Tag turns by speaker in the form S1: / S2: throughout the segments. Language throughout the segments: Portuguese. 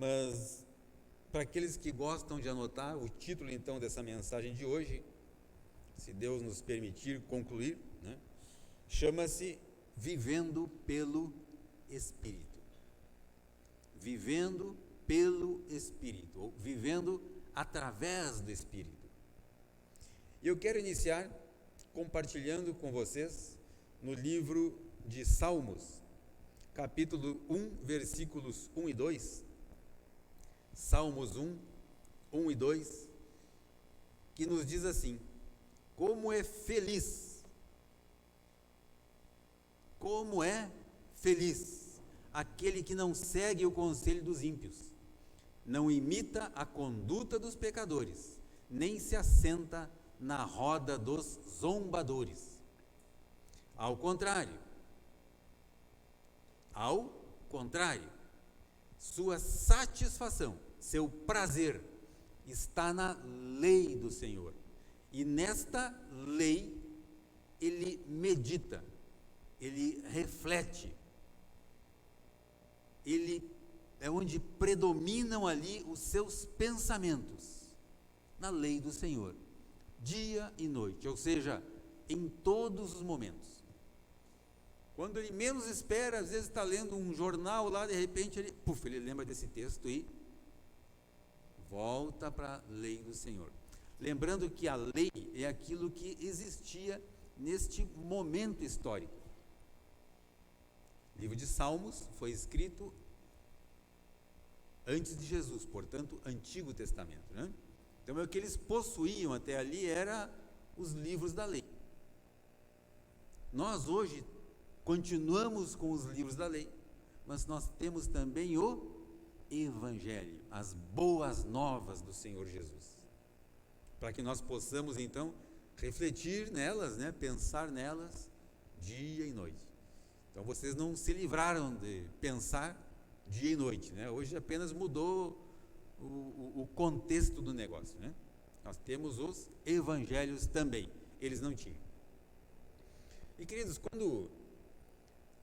S1: Mas, para aqueles que gostam de anotar, o título então dessa mensagem de hoje, se Deus nos permitir concluir, né, chama-se Vivendo pelo Espírito. Vivendo pelo Espírito, ou vivendo através do Espírito. E eu quero iniciar compartilhando com vocês no livro de Salmos, capítulo 1, versículos 1 e 2, Salmos 1 e 2, que nos diz assim: como é feliz aquele que não segue o conselho dos ímpios, não imita a conduta dos pecadores, nem se assenta na roda dos zombadores. Ao contrário, sua satisfação, seu prazer está na lei do Senhor, e nesta lei ele medita, ele reflete, ele é onde predominam ali os seus pensamentos, na lei do Senhor, dia e noite, ou seja, em todos os momentos. Quando ele menos espera, às vezes está lendo um jornal lá, de repente ele lembra desse texto e volta para a lei do Senhor. Lembrando que a lei é aquilo que existia neste momento histórico. O livro de Salmos foi escrito antes de Jesus, portanto, Antigo Testamento, né? Então, o que eles possuíam até ali era os livros da lei. Nós hoje continuamos com os livros da lei, mas nós temos também o Evangelho, as boas novas do Senhor Jesus, para que nós possamos então refletir nelas, né, pensar nelas dia e noite. Então vocês não se livraram de pensar dia e noite, né? Hoje apenas mudou o contexto do negócio, né? Nós temos os evangelhos também, eles não tinham. E queridos, quando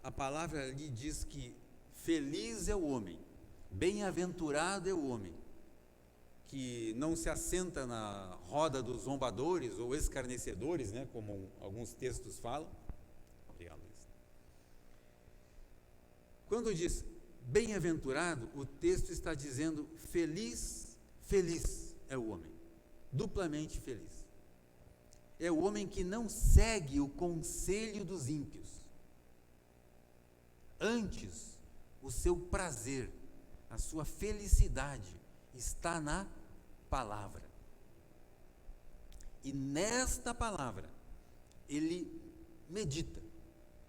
S1: a palavra ali diz que feliz é o homem, bem-aventurado é o homem, que não se assenta na roda dos zombadores ou escarnecedores, né, como alguns textos falam. Obrigado, Luiz. Quando diz bem-aventurado, o texto está dizendo feliz é o homem, duplamente feliz. É o homem que não segue o conselho dos ímpios. Antes, o seu prazer, a sua felicidade está na palavra. E nesta palavra, ele medita,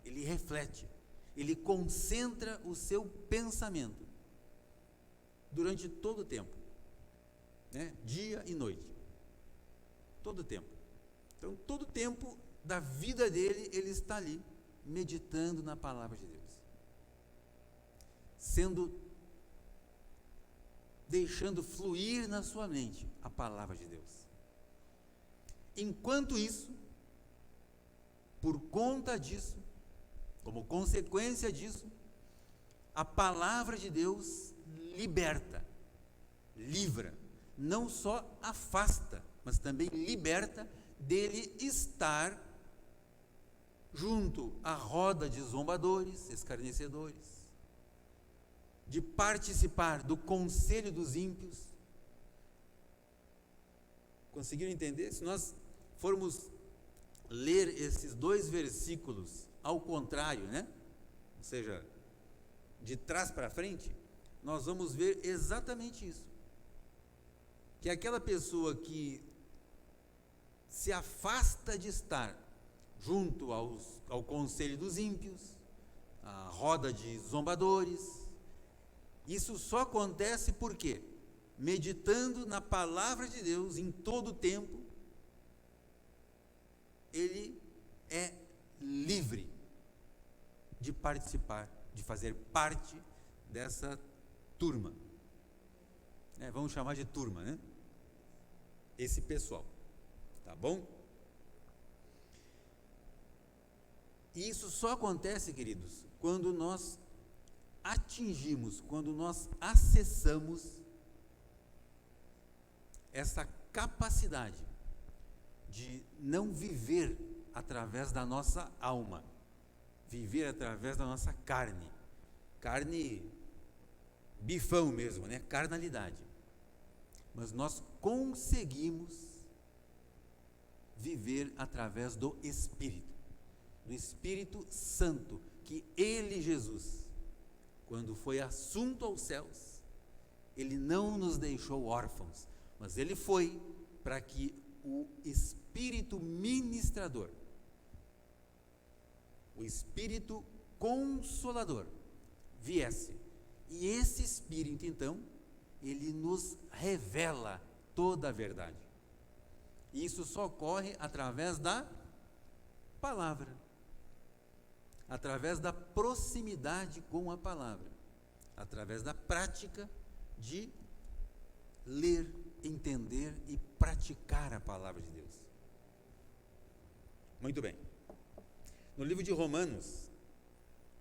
S1: ele reflete, ele concentra o seu pensamento durante todo o tempo, né? Dia e noite, todo o tempo. Então, todo o tempo da vida dele, ele está ali, meditando na palavra de Deus, deixando fluir na sua mente a palavra de Deus. Enquanto isso, por conta disso, como consequência disso, a palavra de Deus liberta, livra, não só afasta, mas também liberta dele estar junto à roda de zombadores, escarnecedores, de participar do conselho dos ímpios. Conseguiram entender? Se nós formos ler esses dois versículos ao contrário, né? Ou seja, de trás para frente, nós vamos ver exatamente isso. Que aquela pessoa que se afasta de estar junto ao conselho dos ímpios, à roda de zombadores, isso só acontece por quê? Meditando na palavra de Deus em todo o tempo, ele é livre de participar, de fazer parte dessa turma. Vamos chamar de turma, né? Esse pessoal, tá bom? E isso só acontece, queridos, quando nós atingimos, quando nós acessamos essa capacidade de não viver através da nossa alma, viver através da nossa carne, bifão mesmo, né? Carnalidade. Mas nós conseguimos viver através do Espírito Santo, que Ele, Jesus, quando foi assunto aos céus, Ele não nos deixou órfãos, mas Ele foi para que o Espírito ministrador, o Espírito consolador viesse. E esse Espírito, então, ele nos revela toda a verdade. E isso só ocorre através da palavra, através da proximidade com a palavra, através da prática de ler, entender e praticar a palavra de Deus. Muito bem. No livro de Romanos,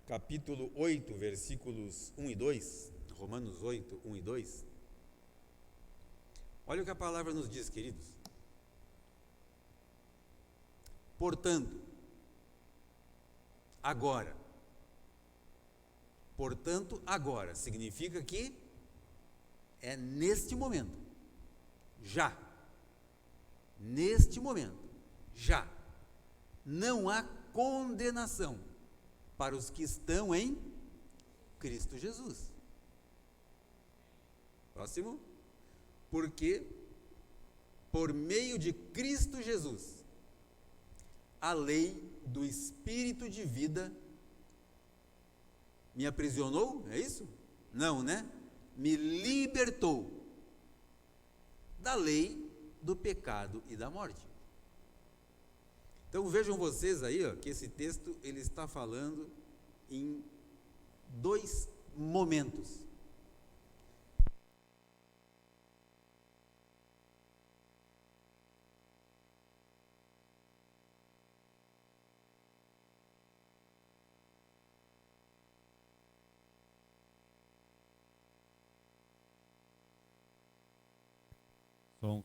S1: capítulo 8, versículos 1 e 2, Romanos 8, 1 e 2, olha o que a palavra nos diz, queridos. Portanto, agora, significa que é neste momento, já, não há condenação para os que estão em Cristo Jesus. Próximo. Porque por meio de Cristo Jesus, a lei do Espírito de vida me aprisionou, é isso? Não, né? Me libertou da lei do pecado e da morte. Então vejam vocês aí, ó, que esse texto ele está falando em dois momentos. Som.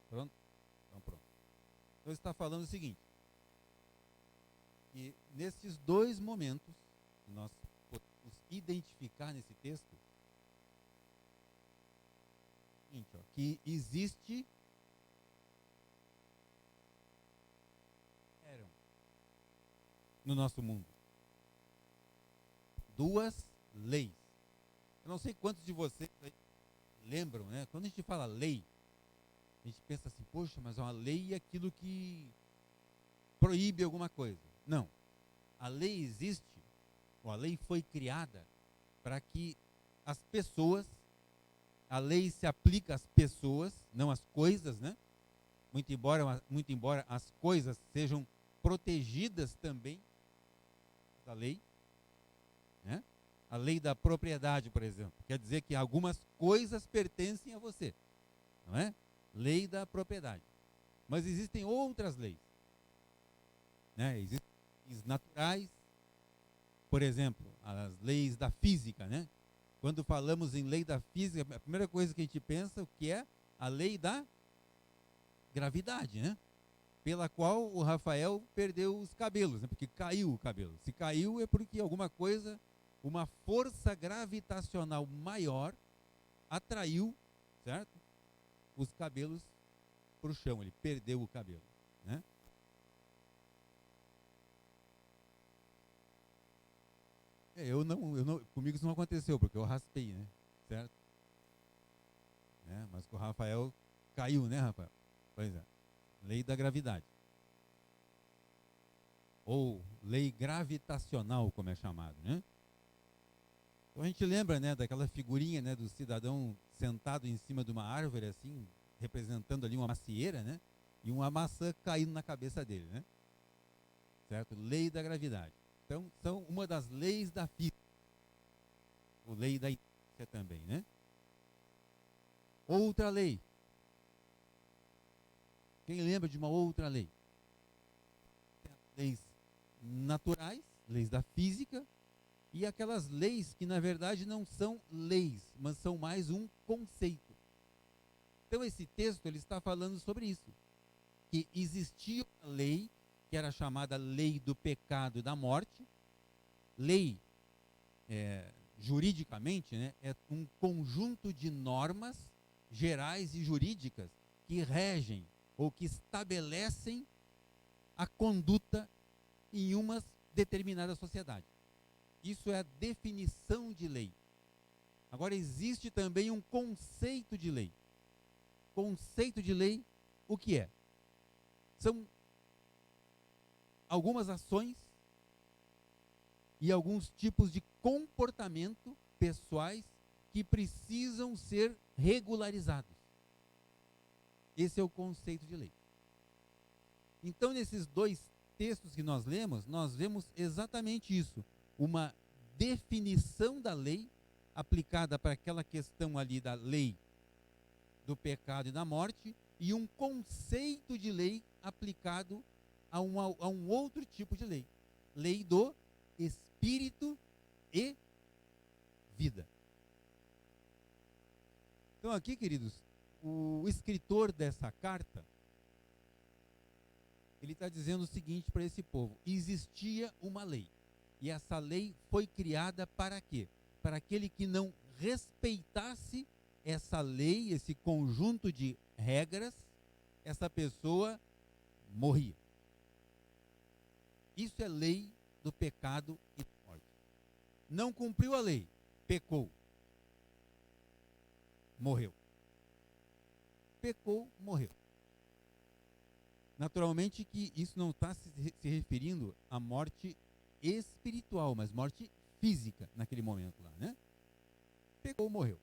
S1: Pronto? Então pronto. Então está falando o seguinte, que nesses dois momentos, nós podemos identificar nesse texto, que existe no nosso mundo duas leis. Eu não sei quantos de vocês lembram, né? Quando a gente fala lei, a gente pensa assim, poxa, mas uma lei é aquilo que proíbe alguma coisa. Não. A lei existe, ou a lei foi criada para que as pessoas, a lei se aplica às pessoas, não às coisas, né? Muito embora as coisas sejam protegidas também da lei, né? A lei da propriedade, por exemplo, quer dizer que algumas coisas pertencem a você, não é? Lei da propriedade. Mas existem outras leis, né? Existem leis naturais, por exemplo, as leis da física, né? Quando falamos em lei da física, a primeira coisa que a gente pensa, o que é a lei da gravidade, né? Pela qual o Rafael perdeu os cabelos, né? Porque caiu o cabelo. Se caiu é porque alguma coisa, uma força gravitacional maior atraiu, certo? Os cabelos para o chão, ele perdeu o cabelo, né? Comigo isso não aconteceu, porque eu raspei, né? Certo? Mas com o Rafael caiu, né, Rafael? Pois é. Lei da gravidade. Ou lei gravitacional, como é chamado, né? Então a gente lembra, né, daquela figurinha, né, do cidadão sentado em cima de uma árvore, assim, representando ali uma macieira, né? E uma maçã caindo na cabeça dele, né? Certo? Lei da gravidade. Então, são uma das leis da física. Ou lei da inércia também, né? Outra lei. Quem lembra de uma outra lei? Leis naturais, leis da física,
S2: e aquelas leis que na verdade não são leis, mas são mais um conceito. Então esse texto ele está falando sobre isso, que existia uma lei que era chamada lei do pecado e da morte. Lei, juridicamente, né, é um conjunto de normas gerais e jurídicas que regem ou que estabelecem a conduta em uma determinada sociedade. Isso é a definição de lei. Agora, existe também um conceito de lei. Conceito de lei, o que é? São algumas ações e alguns tipos de comportamento pessoais que precisam ser regularizados. Esse é o conceito de lei. Então, nesses dois textos que nós lemos, nós vemos exatamente isso. Uma definição da lei aplicada para aquela questão ali da lei do pecado e da morte, e um conceito de lei aplicado a um outro tipo de lei. Lei do espírito e vida. Então aqui, queridos, o escritor dessa carta, ele está dizendo o seguinte para esse povo: existia uma lei, e essa lei foi criada para quê? Para aquele que não respeitasse essa lei, esse conjunto de regras, essa pessoa morria. Isso é lei do pecado e da morte. Não cumpriu a lei, pecou, morreu. Pecou, morreu. Naturalmente que isso não está se referindo à morte espiritual, mas morte física naquele momento lá, né? Pecou, morreu.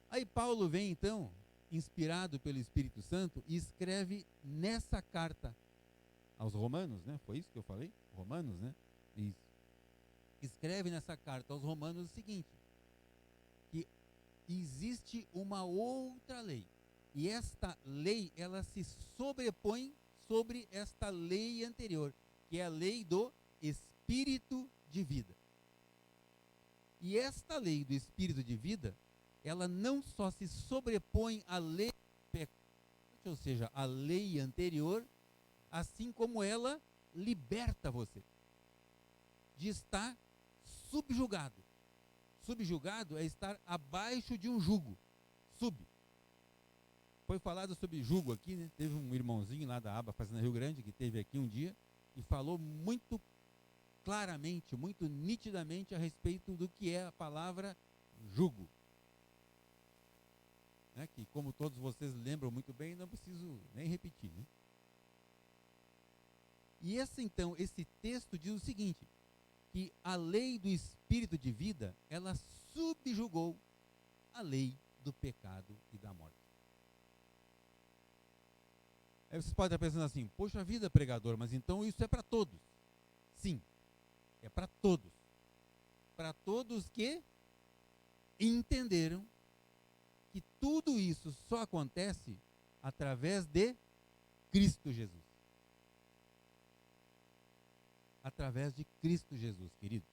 S2: Aí Paulo vem então, inspirado pelo Espírito Santo, e escreve nessa carta aos Romanos, né? Foi isso que eu falei? Romanos, né? Isso. Escreve nessa carta aos Romanos o seguinte: que existe uma outra lei. E esta lei, ela se sobrepõe sobre esta lei anterior, que é a lei do Espírito de vida. E esta lei do Espírito de vida, ela não só se sobrepõe à lei do pecado, ou seja, à lei anterior, assim como ela liberta você de estar subjugado. Subjugado é estar abaixo de um jugo. Foi falado sobre jugo aqui, né? Teve um irmãozinho lá da aba Fazenda Rio Grande que esteve aqui um dia e falou muito claramente, muito nitidamente a respeito do que é a palavra jugo. Né? Que, como todos vocês lembram muito bem, não preciso nem repetir, né? E esse texto diz o seguinte: que a lei do Espírito de vida, ela subjugou a lei do pecado e da morte. Aí vocês podem estar pensando assim: poxa vida, pregador, mas então isso é para todos. Sim, é para todos. Para todos que entenderam que tudo isso só acontece através de Cristo Jesus. Através de Cristo Jesus, queridos.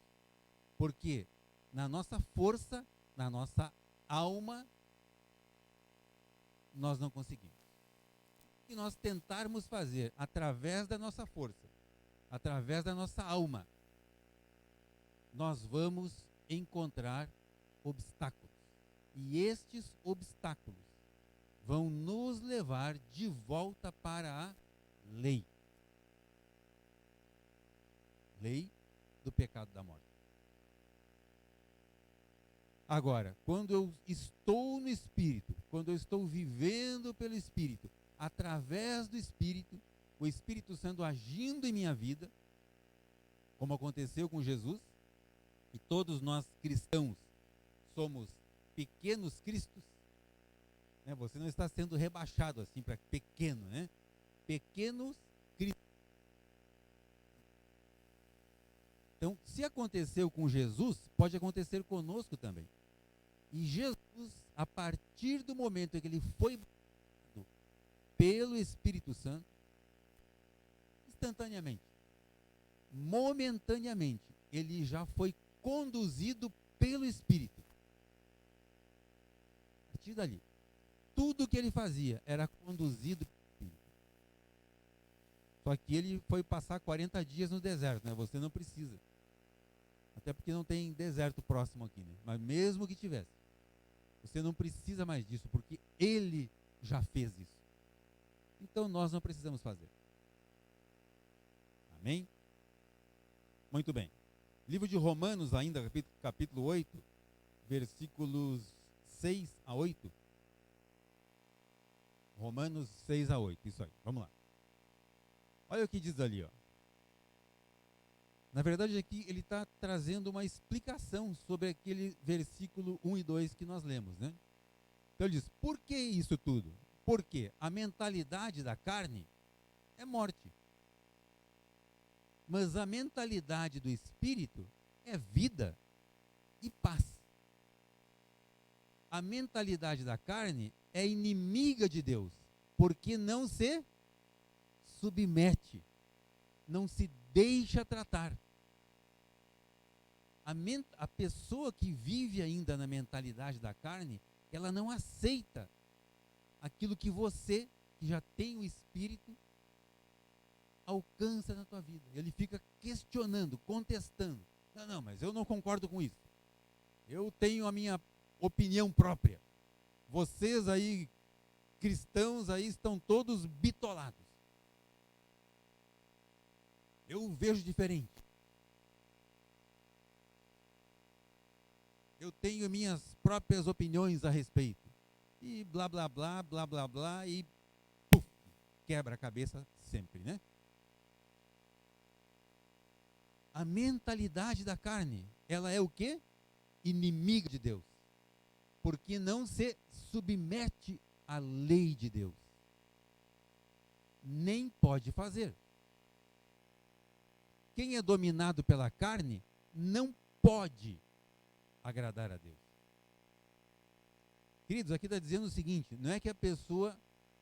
S2: Porque na nossa força, na nossa alma, nós não conseguimos. O que nós tentarmos fazer através da nossa força, através da nossa alma, nós vamos encontrar obstáculos. E estes obstáculos vão nos levar de volta para a lei. Lei do pecado da morte. Agora, quando eu estou no Espírito, quando eu estou vivendo pelo Espírito, através do Espírito, o Espírito Santo agindo em minha vida, como aconteceu com Jesus, e todos nós cristãos somos pequenos cristos, né? Você não está sendo rebaixado assim para pequeno, né? Pequenos cristos. Então, se aconteceu com Jesus, pode acontecer conosco também. E Jesus, a partir do momento em que ele foi batizado pelo Espírito Santo, instantaneamente, momentaneamente, ele já foi conduzido pelo Espírito. A partir dali, tudo que ele fazia era conduzido pelo Espírito. Só que ele foi passar 40 dias no deserto, né? Você não precisa. Até porque não tem deserto próximo aqui, né? Mas mesmo que tivesse, você não precisa mais disso, porque ele já fez isso. Então nós não precisamos fazer. Amém? Muito bem. Livro de Romanos ainda, capítulo 8, versículos 6 a 8. Romanos 6 a 8, isso aí, vamos lá. Olha o que diz ali, ó. Na verdade aqui ele está trazendo uma explicação sobre aquele versículo 1 e 2 que nós lemos, né? Então ele diz, por que isso tudo? Porque a mentalidade da carne é morte. Mas a mentalidade do Espírito é vida e paz. A mentalidade da carne é inimiga de Deus, porque não se submete, não se deixa tratar. A pessoa que vive ainda na mentalidade da carne, ela não aceita aquilo que você, que já tem o Espírito, alcança na tua vida. Ele fica questionando, contestando. Não, mas eu não concordo com isso. Eu tenho a minha opinião própria. Vocês aí, cristãos aí, estão todos bitolados. Eu vejo diferente. Eu tenho minhas próprias opiniões a respeito. E blá, blá, blá, blá, blá, blá, e puf, quebra a cabeça sempre, né? A mentalidade da carne, ela é o quê? Inimiga de Deus. Porque não se submete à lei de Deus. Nem pode fazer. Quem é dominado pela carne não pode agradar a Deus. Queridos, aqui está dizendo o seguinte, não é que a pessoa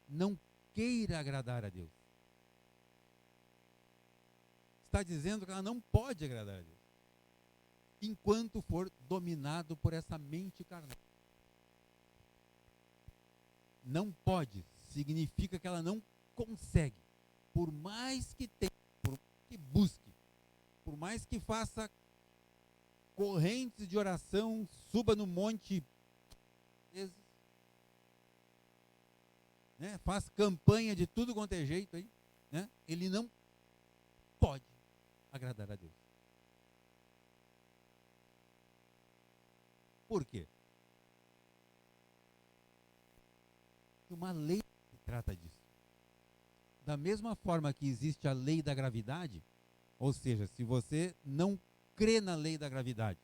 S2: não queira agradar a Deus. Está dizendo que ela não pode agradar a Deus, enquanto for dominado por essa mente carnal. Não pode, significa que ela não consegue, por mais que tenha, por mais que busque, por mais que faça correntes de oração, suba no monte, né, faz campanha de tudo quanto é jeito aí, né, ele não pode agradar a Deus. Por quê? Uma lei que trata disso. Da mesma forma que existe a lei da gravidade, ou seja, se você não crê na lei da gravidade,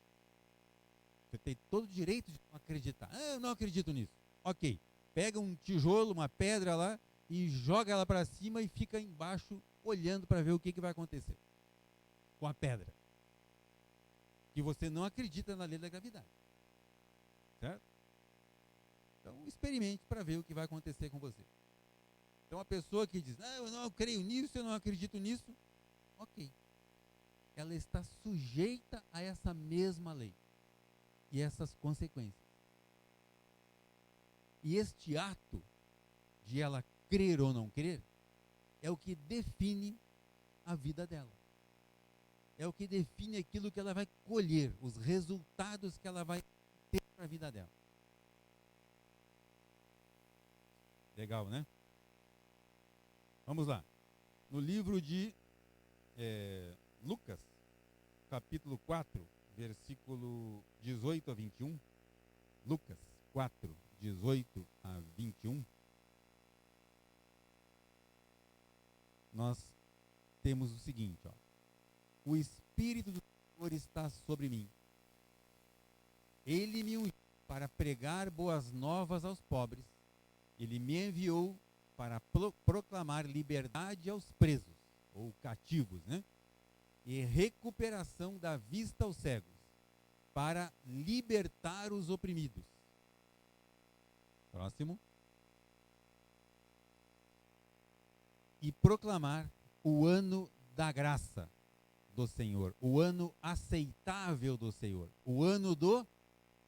S2: você tem todo o direito de não acreditar. Eu não acredito nisso. Ok, pega um tijolo, uma pedra lá e joga ela para cima e fica embaixo olhando para ver o que vai acontecer com a pedra. Que você não acredita na lei da gravidade. Certo? Então experimente para ver o que vai acontecer com você. Então a pessoa que diz, eu não creio nisso, eu não acredito nisso, ok. Ela está sujeita a essa mesma lei e essas consequências. E este ato de ela crer ou não crer é o que define a vida dela. É o que define aquilo que ela vai colher, os resultados que ela vai ter para a vida dela. Legal, né? Vamos lá. No livro de Lucas, capítulo 4, versículo 18 a 21. Lucas 4, 18 a 21. Nós temos o seguinte, ó. O Espírito do Senhor está sobre mim. Ele me ungiu para pregar boas novas aos pobres. Ele me enviou para proclamar liberdade aos presos, ou cativos, né? E recuperação da vista aos cegos, para libertar os oprimidos. Próximo. E proclamar o ano da graça do Senhor, o ano aceitável do Senhor, o ano do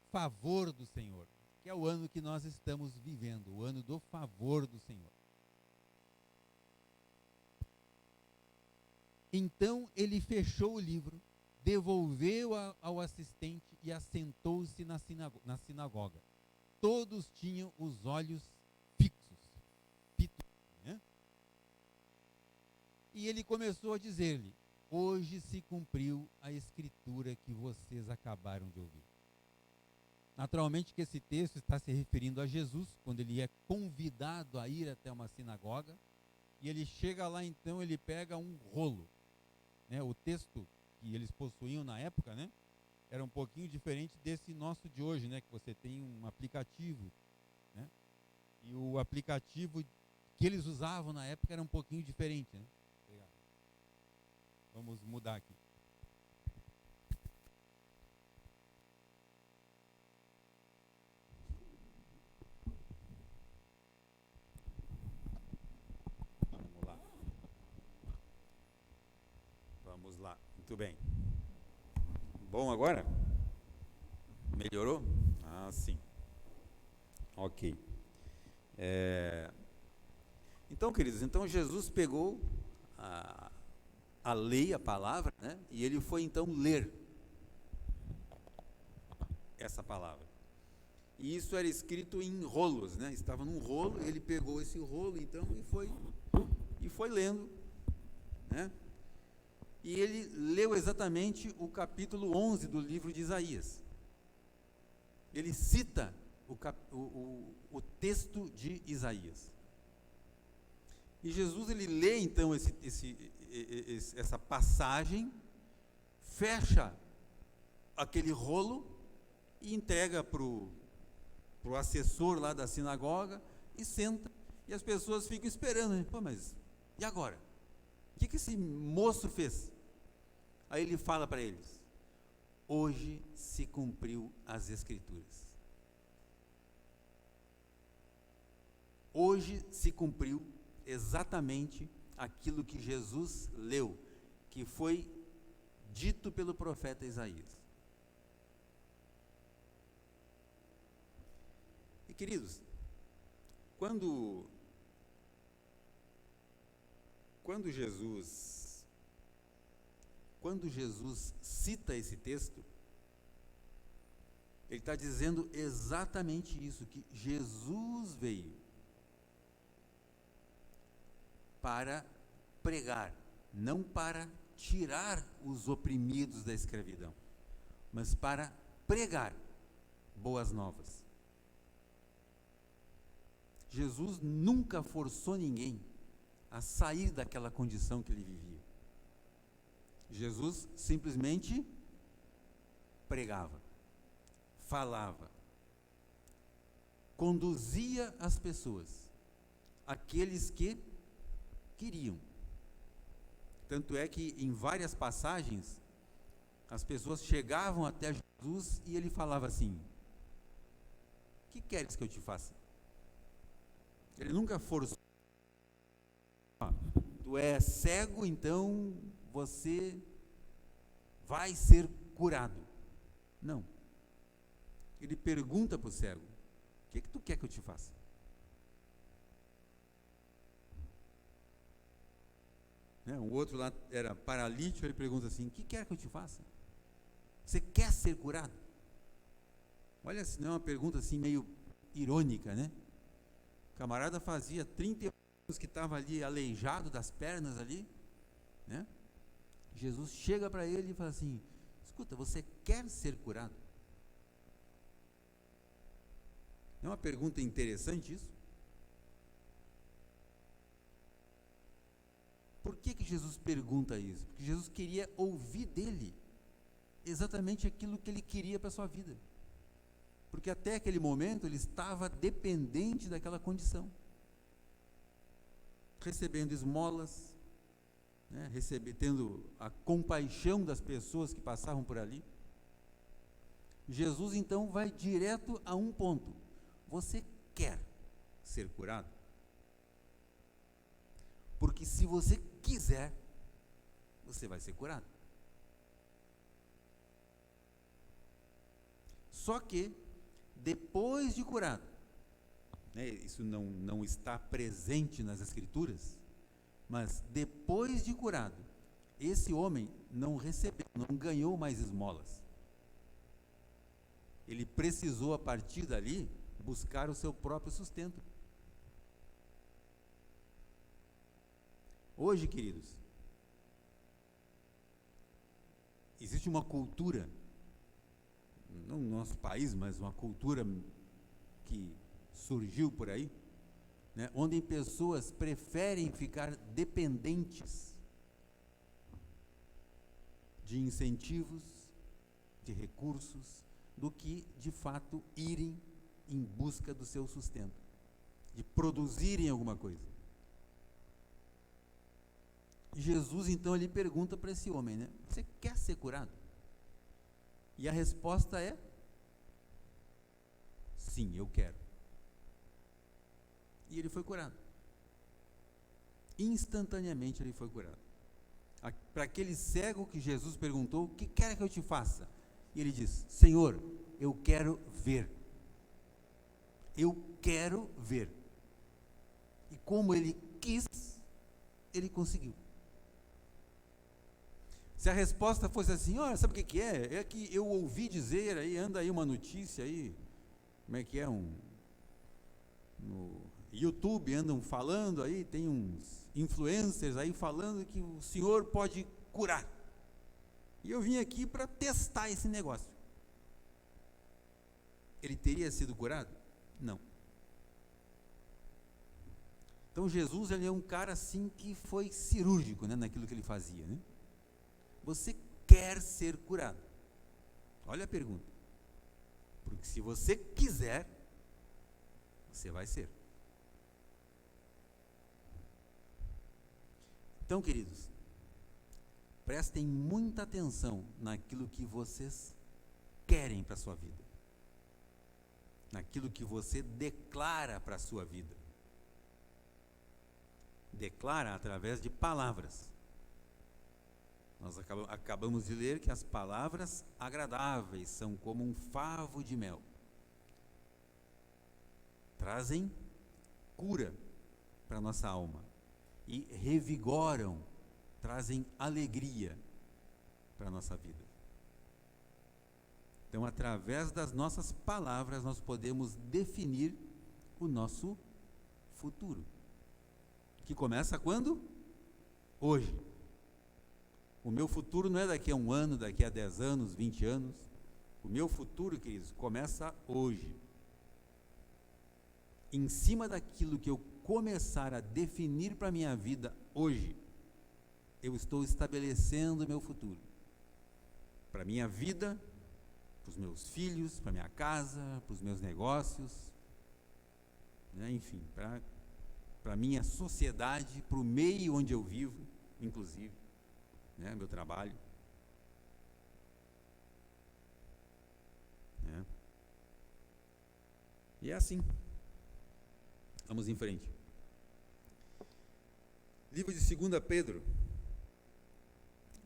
S2: favor do Senhor, que é o ano que nós estamos vivendo, o ano do favor do Senhor. Então ele fechou o livro, devolveu ao assistente e assentou-se na sinagoga. Todos tinham os olhos fixos, né? E ele começou a dizer-lhe: hoje se cumpriu a escritura que vocês acabaram de ouvir. Naturalmente que esse texto está se referindo a Jesus, quando ele é convidado a ir até uma sinagoga, e ele chega lá, então ele pega um rolo, né? O texto que eles possuíam na época, né, era um pouquinho diferente desse nosso de hoje, né, que você tem um aplicativo, né? E o aplicativo que eles usavam na época era um pouquinho diferente, né? Vamos mudar aqui. Vamos lá. Vamos lá. Muito bem. Bom agora? Melhorou? Ah, sim. Ok. Então, queridos, Jesus pegou a lei, a palavra, né? E ele foi então ler essa palavra. E isso era escrito em rolos, né? Estava num rolo, ele pegou esse rolo então e foi lendo, né? E ele leu exatamente o capítulo 11 do livro de Isaías. Ele cita o texto de Isaías. E Jesus, ele lê então essa passagem, fecha aquele rolo e entrega para o assessor lá da sinagoga e senta, e as pessoas ficam esperando, né? Pô, mas e agora? O que esse moço fez? Aí ele fala para eles: hoje se cumpriu as Escrituras. Hoje se cumpriu exatamente aquilo que Jesus leu, que foi dito pelo profeta Isaías. E queridos, quando Jesus cita esse texto, ele está dizendo exatamente isso, que Jesus veio para pregar, não para tirar os oprimidos da escravidão, mas para pregar boas novas. Jesus nunca forçou ninguém a sair daquela condição que ele vivia. Jesus simplesmente pregava, falava, conduzia as pessoas, aqueles que queriam. Tanto é que em várias passagens as pessoas chegavam até Jesus e ele falava assim: o que queres que eu te faça? Ele nunca forçou. Tu é cego, então você vai ser curado. Não. Ele pergunta para o cego: o que tu quer que eu te faça? O outro lá era paralítico, ele pergunta assim: o que quer que eu te faça? Você quer ser curado? Olha, se não é uma pergunta assim meio irônica, né? O camarada fazia 30 anos que estava ali aleijado das pernas ali, né? Jesus chega para ele e fala assim: escuta, você quer ser curado? Não é uma pergunta interessante isso? Por que Jesus pergunta isso? Porque Jesus queria ouvir dele exatamente aquilo que ele queria para a sua vida. Porque até aquele momento ele estava dependente daquela condição, recebendo esmolas, né, tendo a compaixão das pessoas que passavam por ali. Jesus então vai direto a um ponto: você quer ser curado? Porque se você quiser, você vai ser curado.
S1: Só que, depois de curado, né, isso não está presente nas Escrituras, mas depois de curado, esse homem não recebeu, não ganhou mais esmolas. Ele precisou, a partir dali, buscar o seu próprio sustento. Hoje, queridos, existe uma cultura, não no nosso país, mas uma cultura que surgiu por aí, né, onde pessoas preferem ficar dependentes de incentivos, de recursos, do que, de fato, irem em busca do seu sustento, de produzirem alguma coisa. Jesus, então, ele pergunta para esse homem, né? Você quer ser curado? E a resposta é: sim, eu quero. E ele foi curado. Instantaneamente ele foi curado. Para aquele cego que Jesus perguntou: o que quer que eu te faça? E ele diz: Senhor, eu quero ver. Eu quero ver. E como ele quis, ele conseguiu. Se a resposta fosse assim: olha, sabe o que é? É que eu ouvi dizer aí, anda aí uma notícia aí, como é que é, no YouTube andam falando aí, tem uns influencers aí falando que o senhor pode curar. E eu vim aqui para testar esse negócio. Ele teria sido curado? Não. Então Jesus, ele é um cara assim que foi cirúrgico, né, naquilo que ele fazia, né? Você quer ser curado? Olha a pergunta. Porque se você quiser, você vai ser. Então, queridos, prestem muita atenção naquilo que vocês querem para a sua vida, naquilo que você declara para a sua vida. Declara através de palavras. Nós acabamos de ler que as palavras agradáveis são como um favo de mel. Trazem cura para a nossa alma e revigoram, trazem alegria para a nossa vida. Então, através das nossas palavras, nós podemos definir o nosso futuro. Que começa quando? Hoje. O meu futuro não é daqui a 1 ano, daqui a 10 anos, 20 anos. O meu futuro, queridos, começa hoje. Em cima daquilo que eu começar a definir para a minha vida hoje, eu estou estabelecendo o meu futuro. Para a minha vida, para os meus filhos, para a minha casa, para os meus negócios, né? Enfim, para a minha sociedade, para o meio onde eu vivo, inclusive, né? Meu trabalho. Né? E é assim. Vamos em frente. Livro de 2 Pedro,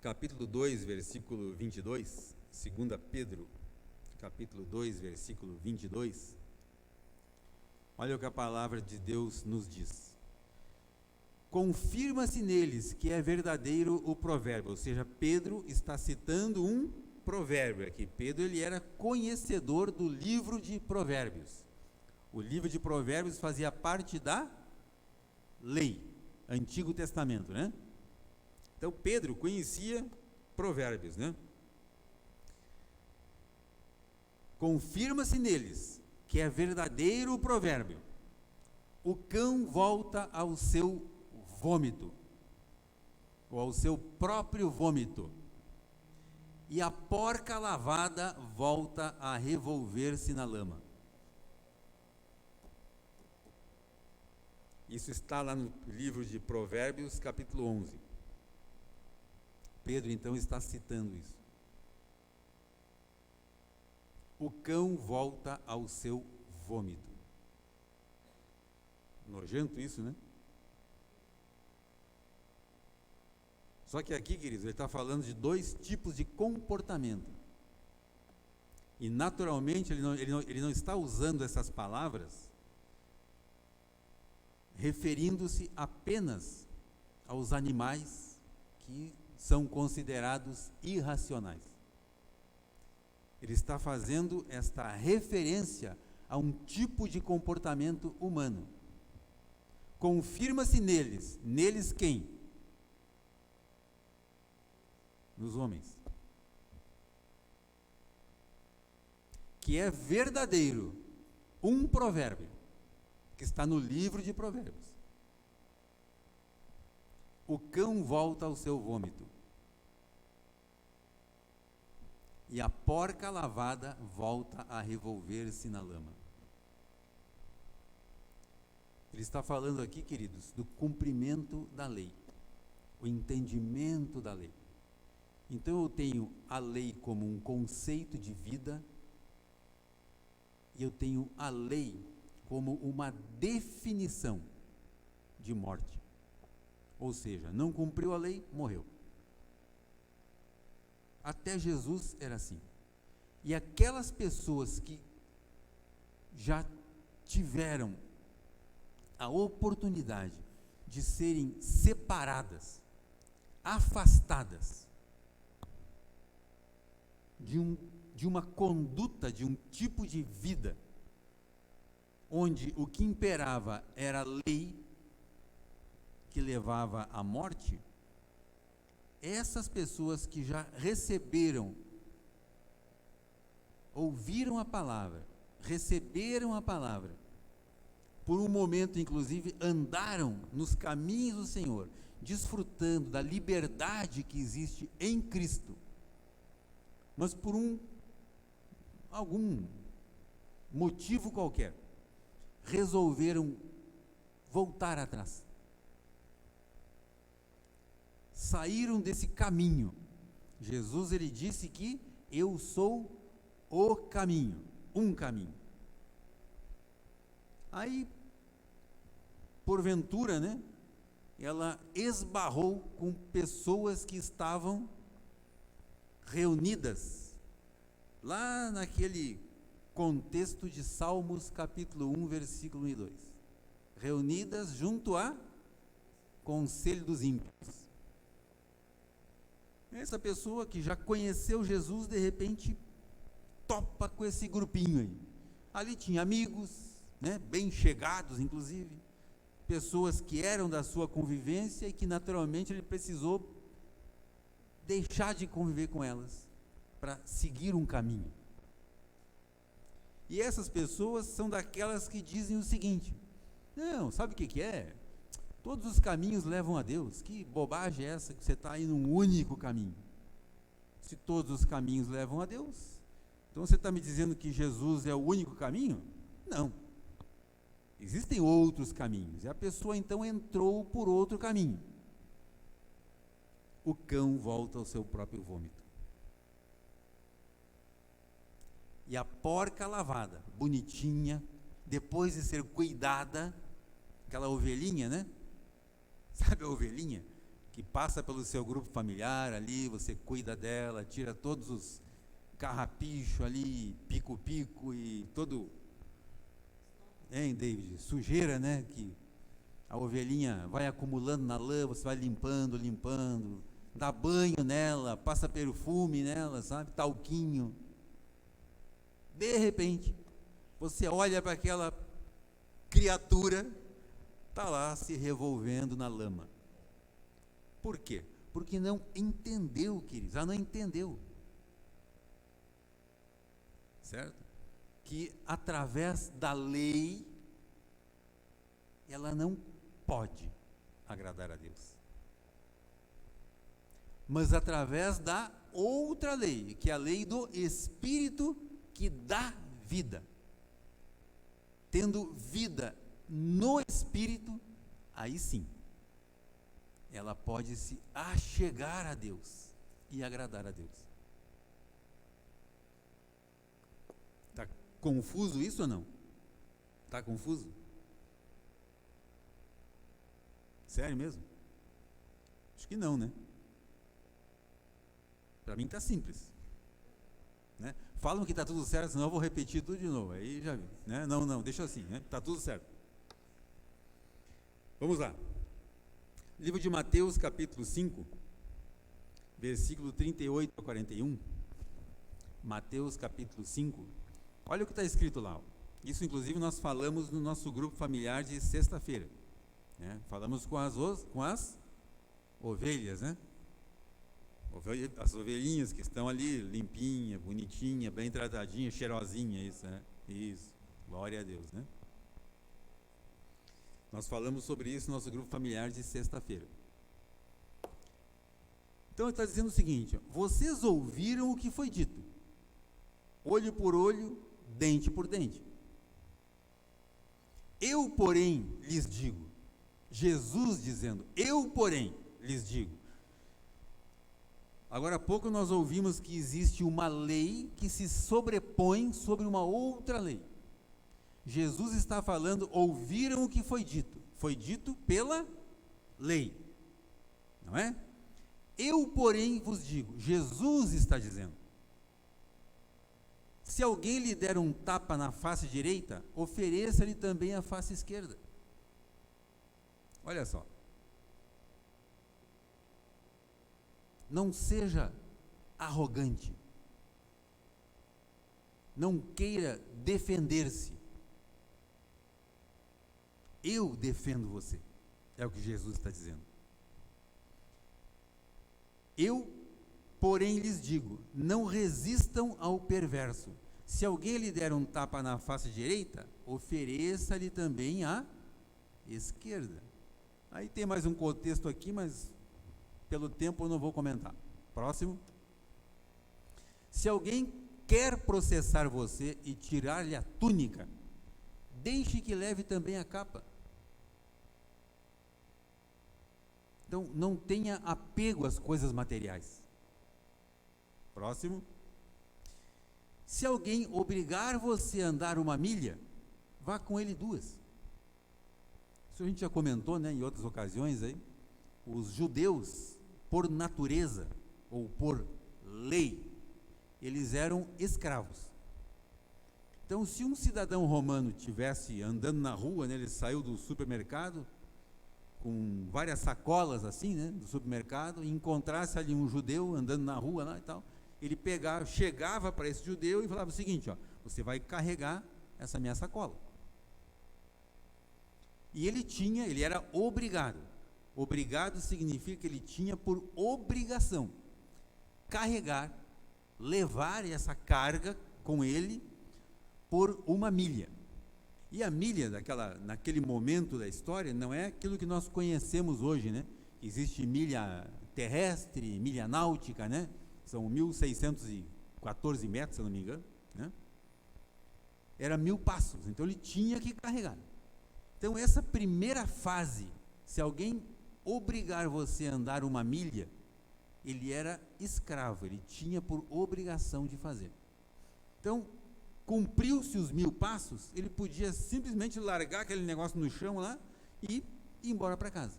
S1: capítulo 2, versículo 22. 2 Pedro, capítulo 2, versículo 22. Olha o que a palavra de Deus nos diz. Confirma-se neles que é verdadeiro o provérbio. Ou seja, Pedro está citando um provérbio aqui. Pedro, ele era conhecedor do livro de Provérbios. O livro de Provérbios fazia parte da lei, Antigo Testamento, né? Então, Pedro conhecia Provérbios, né? Confirma-se neles que é verdadeiro o provérbio. O cão volta ao seu vômito, ou ao seu próprio vômito, e a porca lavada volta a revolver-se na lama. Isso está lá no livro de Provérbios, capítulo 11. Pedro, então, está citando isso. O cão volta ao seu vômito. Nojento isso, né? Só que aqui, queridos, ele está falando de 2 tipos de comportamento. E naturalmente ele não está usando essas palavras referindo-se apenas aos animais que são considerados irracionais. Ele está fazendo esta referência a um tipo de comportamento humano. Confirma-se neles quem? Nos homens. Que é verdadeiro um provérbio que está no livro de Provérbios. O cão volta ao seu vômito, e a porca lavada volta a revolver-se na lama. Ele está falando aqui, queridos, do cumprimento da lei, o entendimento da lei. Então eu tenho a lei como um conceito de vida, e eu tenho a lei como uma definição de morte. Ou seja, não cumpriu a lei, morreu. Até Jesus era assim. E aquelas pessoas que já tiveram a oportunidade de serem separadas, afastadas de uma conduta, de um tipo de vida, onde o que imperava era a lei que levava à morte, essas pessoas que já receberam, ouviram a palavra, receberam a palavra, por um momento inclusive andaram nos caminhos do Senhor, desfrutando da liberdade que existe em Cristo, mas por algum motivo qualquer, resolveram voltar atrás. Saíram desse caminho. Jesus, ele disse que eu sou o caminho, um caminho. Aí, porventura, ela esbarrou com pessoas que estavam reunidas lá naquele contexto de Salmos capítulo 1, versículo 1 e 2. Reunidas junto a conselho dos ímpios. Essa pessoa que já conheceu Jesus, de repente, topa com esse grupinho aí. Ali tinha amigos, bem chegados, inclusive, pessoas que eram da sua convivência e que naturalmente ele precisou deixar de conviver com elas para seguir um caminho. E essas pessoas são daquelas que dizem o seguinte: não, sabe o que é? Todos os caminhos levam a Deus. Que bobagem é essa que você está aí num único caminho? Se todos os caminhos levam a Deus, então você está me dizendo que Jesus é o único caminho? Não. Existem outros caminhos. E a pessoa então entrou por outro caminho. O cão volta ao seu próprio vômito. E a porca lavada, bonitinha, depois de ser cuidada, aquela ovelhinha, sabe a ovelhinha? Que passa pelo seu grupo familiar ali, você cuida dela, tira todos os carrapichos ali, pico-pico e todo, David, sujeira, que a ovelhinha vai acumulando na lã, você vai limpando, dá banho nela, passa perfume nela, sabe, talquinho. De repente, você olha para aquela criatura, está lá se revolvendo na lama. Por quê? Porque não entendeu, queridos, ela não entendeu. Certo? Que através da lei, ela não pode agradar a Deus. Mas através da outra lei, que é a lei do Espírito que dá vida. Tendo vida no Espírito, aí sim, ela pode se achegar a Deus e agradar a Deus. Está confuso isso ou não? Está confuso? Sério mesmo? Acho que não, Para mim está simples. falam que está tudo certo, senão eu vou repetir tudo de novo. Aí já vi, né? Não, deixa assim, né? Está tudo certo. Vamos lá. Livro de Mateus, capítulo 5, versículo 38 a 41. Mateus, capítulo 5. Olha o que está escrito lá. Isso, inclusive, nós falamos no nosso grupo familiar de sexta-feira, né? Falamos com as ovelhas, né? As ovelhinhas que estão ali, limpinha, bonitinha, bem tratadinha, cheirosinha, isso, né? Isso, glória a Deus, né? Nós falamos sobre isso no nosso grupo familiar de sexta-feira. Então ele está dizendo o seguinte: vocês ouviram o que foi dito, olho por olho, dente por dente. Eu, porém, lhes digo, Jesus dizendo, eu, porém, lhes digo. Agora há pouco nós ouvimos que existe uma lei que se sobrepõe sobre uma outra lei. Jesus está falando, ouviram o que foi dito pela lei, não é? Eu, porém, vos digo, Jesus está dizendo, se alguém lhe der um tapa na face direita, ofereça-lhe também a face esquerda. Olha só. Não seja arrogante. Não queira defender-se. Eu defendo você. É o que Jesus está dizendo. Eu, porém, lhes digo, não resistam ao perverso. Se alguém lhe der um tapa na face direita, ofereça-lhe também a esquerda. Aí tem mais um contexto aqui, mas pelo tempo eu não vou comentar. Próximo. Se alguém quer processar você e tirar-lhe a túnica, deixe que leve também a capa. Então, não tenha apego às coisas materiais. Próximo. Se alguém obrigar você a andar uma milha, vá com ele 2. Isso a gente já comentou, né, em outras ocasiões aí. Os judeus, por natureza ou por lei, eles eram escravos. Então, se um cidadão romano tivesse andando na rua, né, ele saiu do supermercado com várias sacolas assim, né, do supermercado, e encontrasse ali um judeu andando na rua lá e tal, ele chegava para esse judeu e falava o seguinte, ó, você vai carregar essa minha sacola. E ele era obrigado. Obrigado significa que ele tinha por obrigação carregar, levar essa carga com ele por uma milha. E a milha naquele momento da história não é aquilo que nós conhecemos hoje, né? Existe milha terrestre, milha náutica, né? São 1.614 metros, se eu não me engano, né? Era 1.000 passos, então ele tinha que carregar. Então essa primeira fase, se alguém obrigar você a andar uma milha, ele era escravo, ele tinha por obrigação de fazer. Então, cumpriu-se os 1.000 passos, ele podia simplesmente largar aquele negócio no chão lá e ir embora para casa.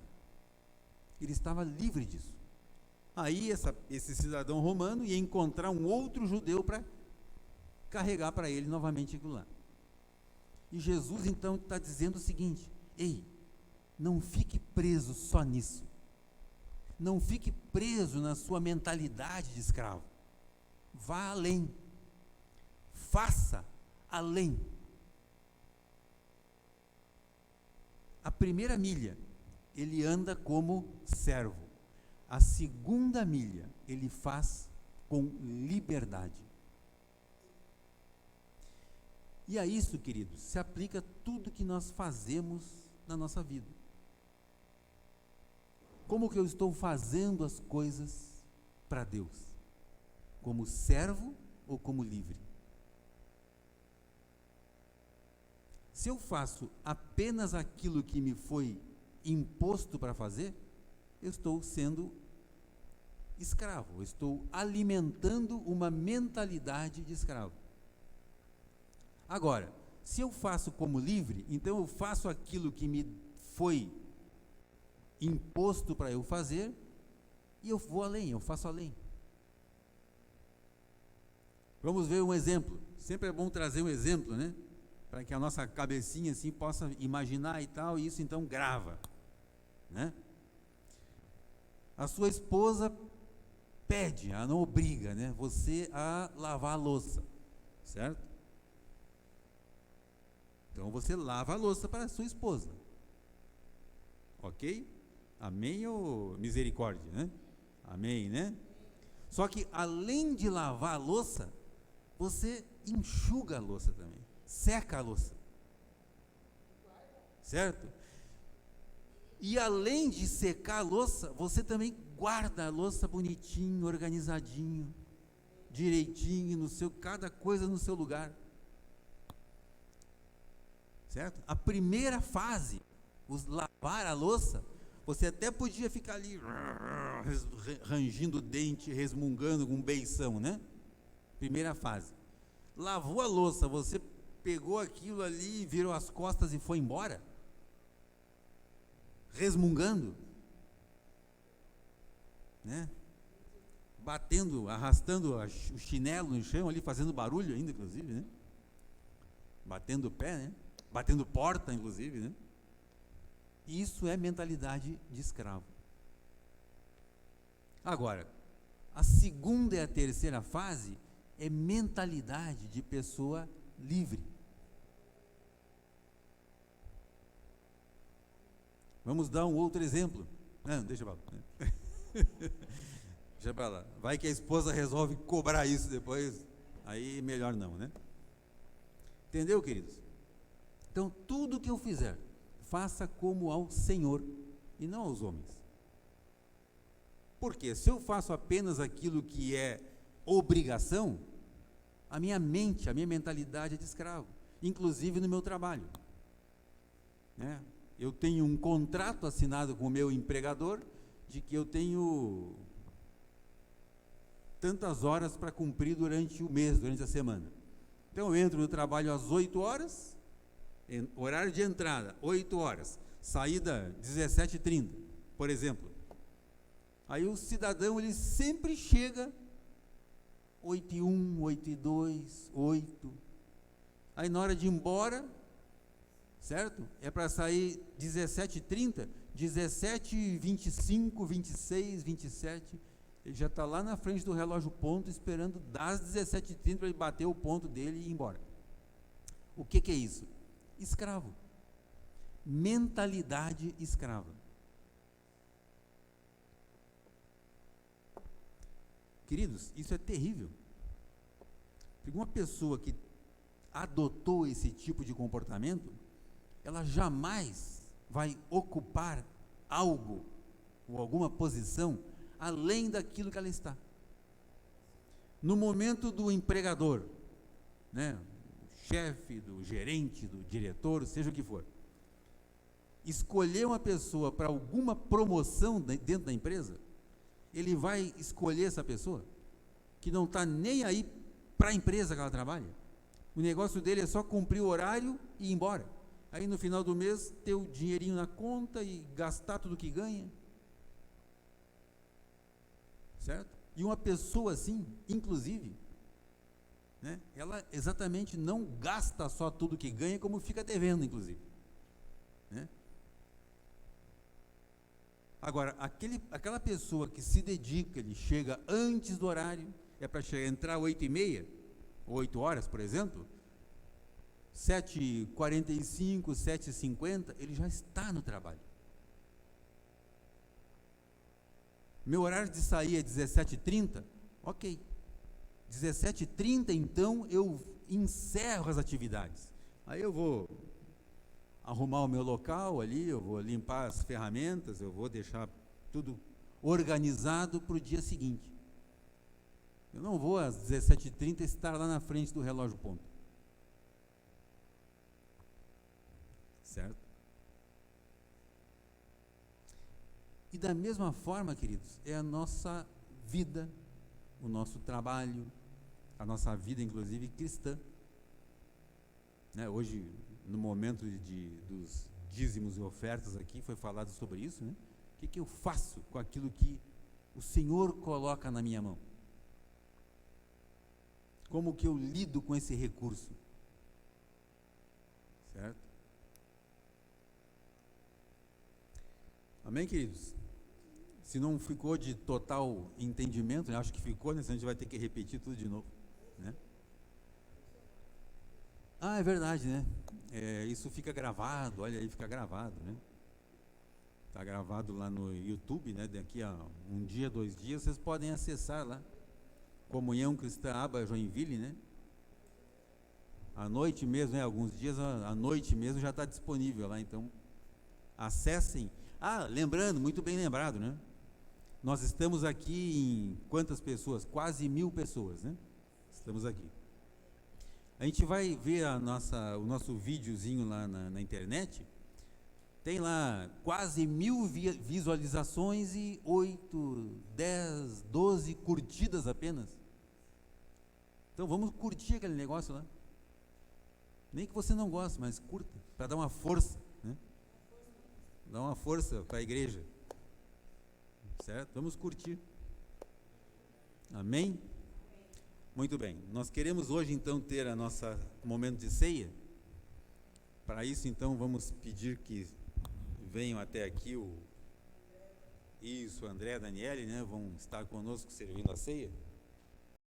S1: Ele estava livre disso. Aí esse cidadão romano ia encontrar um outro judeu para carregar para ele novamente aquilo lá. E Jesus então está dizendo o seguinte: ei, não fique preso só nisso. Não fique preso na sua mentalidade de escravo. Vá além. Faça além. A primeira milha, ele anda como servo. A segunda milha, ele faz com liberdade. E a isso, queridos, se aplica tudo que nós fazemos na nossa vida. Como que eu estou fazendo as coisas para Deus? Como servo ou como livre? Se eu faço apenas aquilo que me foi imposto para fazer, eu estou sendo escravo, eu estou alimentando uma mentalidade de escravo. Agora, se eu faço como livre, então eu faço aquilo que me foi imposto para eu fazer, e eu vou além, eu faço além. Vamos ver um exemplo. Sempre é bom trazer um exemplo, né? Para que a nossa cabecinha assim possa imaginar e tal, e isso então grava, né? A sua esposa pede, ela não obriga, né? Você a lavar a louça, certo? Então você lava a louça para a sua esposa, ok? Amém ou misericórdia, né? Amém, né? Só que além de lavar a louça, você enxuga a louça também, seca a louça, certo? E além de secar a louça, você também guarda a louça bonitinho, organizadinho, direitinho, cada coisa no seu lugar, certo? A primeira fase, lavar a louça, você até podia ficar ali rangindo o dente, resmungando com um beição, né? Primeira fase. Lavou a louça, você pegou aquilo ali, virou as costas e foi embora? Resmungando? Né? Batendo, arrastando o chinelo no chão ali, fazendo barulho ainda, inclusive, né? Batendo o pé, né? Batendo porta, inclusive, né? Isso é mentalidade de escravo. Agora, a segunda e a terceira fase é mentalidade de pessoa livre. Vamos dar um outro exemplo. Não, deixa pra lá. Deixa pra lá. Vai que a esposa resolve cobrar isso depois, aí melhor não, né? Entendeu, queridos? Então, tudo que eu fizer, faça como ao Senhor e não aos homens. Porque se eu faço apenas aquilo que é obrigação, a minha mente, a minha mentalidade é de escravo, inclusive no meu trabalho, né? Eu tenho um contrato assinado com o meu empregador de que eu tenho tantas horas para cumprir durante o mês, durante a semana. Então eu entro no trabalho às 8 horas, horário de entrada, 8 horas, saída 17h30, por exemplo. Aí o cidadão, ele sempre chega 8h01, 8h02, 8. Aí na hora de ir embora, certo? É para sair 17h30, 17h25, 26, 27, ele já está lá na frente do relógio ponto, esperando das 17h30 para ele bater o ponto dele e ir embora. O que é isso? Escravo. Mentalidade escrava. Queridos, isso é terrível. Porque uma pessoa que adotou esse tipo de comportamento, ela jamais vai ocupar algo ou alguma posição além daquilo que ela está. No momento do empregador, né, chefe, do gerente, do diretor, seja o que for, escolher uma pessoa para alguma promoção dentro da empresa, ele vai escolher essa pessoa que não está nem aí para a empresa que ela trabalha. O negócio dele é só cumprir o horário e ir embora. Aí no final do mês ter o dinheirinho na conta e gastar tudo que ganha. Certo? E uma pessoa assim, inclusive, né, ela exatamente não gasta só tudo que ganha, como fica devendo, inclusive. Né? Agora, aquela pessoa que se dedica, ele chega antes do horário, é para entrar 8h30, 8 horas, por exemplo, 7h45, 7h50, ele já está no trabalho. Meu horário de sair é 17h30, ok. 17h30, então, eu encerro as atividades. Aí eu vou arrumar o meu local ali, eu vou limpar as ferramentas, eu vou deixar tudo organizado para o dia seguinte. Eu não vou às 17h30 estar lá na frente do relógio ponto. Certo? E da mesma forma, queridos, é a nossa vida, o nosso trabalho, a nossa vida, inclusive, cristã. Né? Hoje, no momento dos dízimos e ofertas aqui, foi falado sobre isso, né? O que eu faço com aquilo que o Senhor coloca na minha mão? Como que eu lido com esse recurso? Certo? Amém, queridos? Se não ficou de total entendimento, eu acho que ficou, né? Senão a gente vai ter que repetir tudo de novo, né? Ah, é verdade, né? Isso fica gravado, olha aí, fica gravado, né? Está gravado lá no YouTube, né? Daqui a um dia, 2 dias, vocês podem acessar lá. Comunhão Cristã Aba Joinville, né? À noite mesmo, né? Alguns dias à noite mesmo já está disponível lá, então acessem. Ah, lembrando, muito bem lembrado, né? Nós estamos aqui em quantas pessoas? Quase 1000 pessoas, né? Estamos aqui. A gente vai ver o nosso videozinho lá na internet. Tem lá quase 1000 visualizações e 8, 10, 12 curtidas apenas. Então vamos curtir aquele negócio lá. Nem que você não goste, mas curta, para dar uma força, né? Dar uma força para a igreja. Certo? Vamos curtir. Amém? Muito bem. Nós queremos hoje então ter a nossa momento de ceia. Para isso então vamos pedir que venham até aqui o André e a Daniele, né? Vão estar conosco servindo a ceia.